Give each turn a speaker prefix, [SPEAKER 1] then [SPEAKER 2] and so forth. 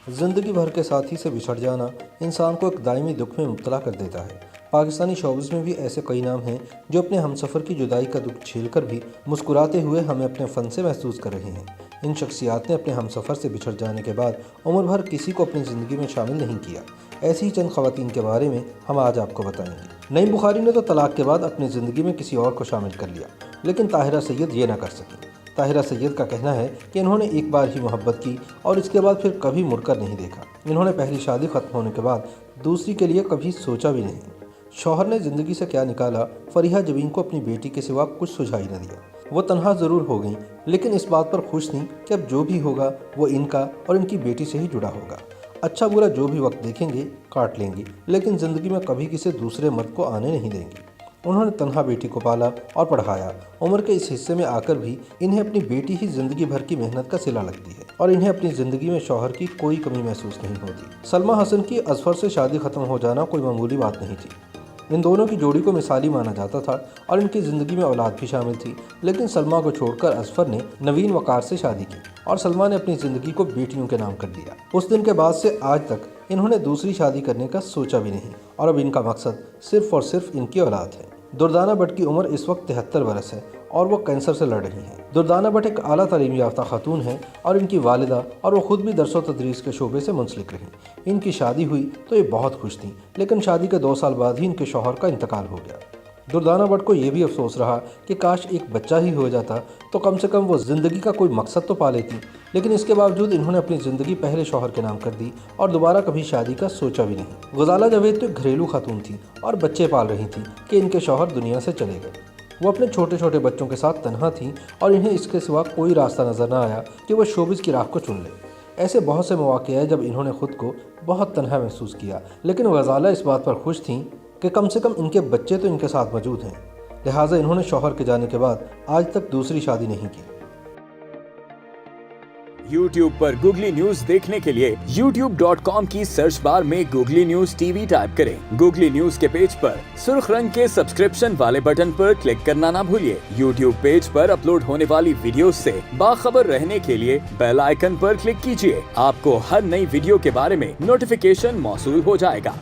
[SPEAKER 1] ज़िंदगी भर के साथी से बिछड़ जाना इंसान को एक दायमी दुख में मुब्तला कर देता है। पाकिस्तानी शोबिज़ में भी ऐसे कई नाम हैं जो अपने हमसफ़र की जुदाई का दुख झेलकर भी मुस्कुराते हुए हमें अपने फ़न से महसूस कर रहे हैं। इन शख्सियात ने अपने हमसफ़र से बिछड़ जाने के बाद उम्र भर किसी को अपनी ज़िंदगी में शामिल नहीं किया। ऐसी ही चंद ख़वातीन के बारे में हम आज आपको बताएंगे। नईम बुखारी ने तो तलाक़ के बाद अपनी ज़िंदगी में किसी और को शामिल कर लिया, लेकिन ताहिरा सैयद ये ना कर सकी। ताहिरा सैयद का कहना है कि इन्होंने एक बार ही मोहब्बत की और इसके बाद फिर कभी मुड़कर नहीं देखा। इन्होंने पहली शादी ख़त्म होने के बाद दूसरी के लिए कभी सोचा भी नहीं। शौहर ने ज़िंदगी से क्या निकाला, फरीहा जबीन को अपनी बेटी के सिवा कुछ सुझाई न दिया। वो तन्हा ज़रूर हो गई, लेकिन इस बात पर खुश थीं कि अब जो भी होगा वो इनका और इनकी बेटी से ही जुड़ा होगा। अच्छा बुरा जो भी वक्त देखेंगे काट लेंगी, लेकिन ज़िंदगी में कभी किसी दूसरे मर्द को आने नहीं देंगी। उन्होंने तन्हा बेटी को पाला और पढ़ाया। उम्र के इस हिस्से में आकर भी इन्हें अपनी बेटी ही ज़िंदगी भर की मेहनत का सिला लगती है और इन्हें अपनी ज़िंदगी में शौहर की कोई कमी महसूस नहीं होती। सलमा हसन की अजफर से शादी ख़त्म हो जाना कोई मामूली बात नहीं थी। इन दोनों की जोड़ी को मिसाली माना जाता था और इनकी ज़िंदगी में औलाद भी शामिल थी, लेकिन सलमा को छोड़कर अजफर ने नवीन वकार से शादी की और सलमा ने अपनी ज़िंदगी को बेटियों के नाम कर दिया। उस दिन के बाद से आज तक इन्होंने दूसरी शादी करने का सोचा भी नहीं और अब इनका मकसद सिर्फ़ और सिर्फ इनकी औलाद है। दुर्दाना भट्ट की उम्र इस वक्त 73 बरस है और वो कैंसर से लड़ रही हैं। दुर्दाना भट्ट एक आला तालीम याफ्ता खातून हैं और इनकी वालिदा और वो खुद भी दरस व तदरीस के शोबे से मुंसलिक रहीं। इनकी शादी हुई तो ये बहुत खुश थीं, लेकिन शादी के 2 साल बाद ही इनके शौहर का इंतकाल हो गया। दुर्दाना भट्ट को ये भी अफसोस रहा कि काश एक बच्चा ही हो जाता तो कम से कम वो ज़िंदगी का कोई मकसद तो पा लेती, लेकिन इसके बावजूद इन्होंने अपनी ज़िंदगी पहले शौहर के नाम कर दी और दोबारा कभी शादी का सोचा भी नहीं। गुज़ाला जावेद तो एक घरेलू खातून थी और बच्चे पाल रही थी कि इनके शौहर दुनिया से चले गए। वो अपने छोटे छोटे बच्चों के साथ तन्हा थी और इन्हें इसके सिवा कोई रास्ता नज़र न आया कि वह शोबिज़ की राह को चुन ले। ऐसे बहुत से मौके हैं जब इन्होंने खुद को बहुत तन्हा महसूस किया, लेकिन गज़ाला इस बात पर खुश थीं कि कम से कम इनके बच्चे तो इनके साथ मौजूद हैं। लिहाजा इन्होंने शौहर के जाने के बाद आज तक दूसरी शादी नहीं की।
[SPEAKER 2] YouTube पर गूगली न्यूज देखने के लिए youtube.com की सर्च बार में गूगली न्यूज टीवी टाइप करें। गूगली न्यूज के पेज पर सुर्ख रंग के सब्सक्रिप्शन वाले बटन पर क्लिक करना ना भूलिए। YouTube पेज पर अपलोड होने वाली वीडियोस से बाखबर रहने के लिए बेल आइकन पर क्लिक कीजिए। आपको हर नई वीडियो के बारे में नोटिफिकेशन मौसूल हो जाएगा।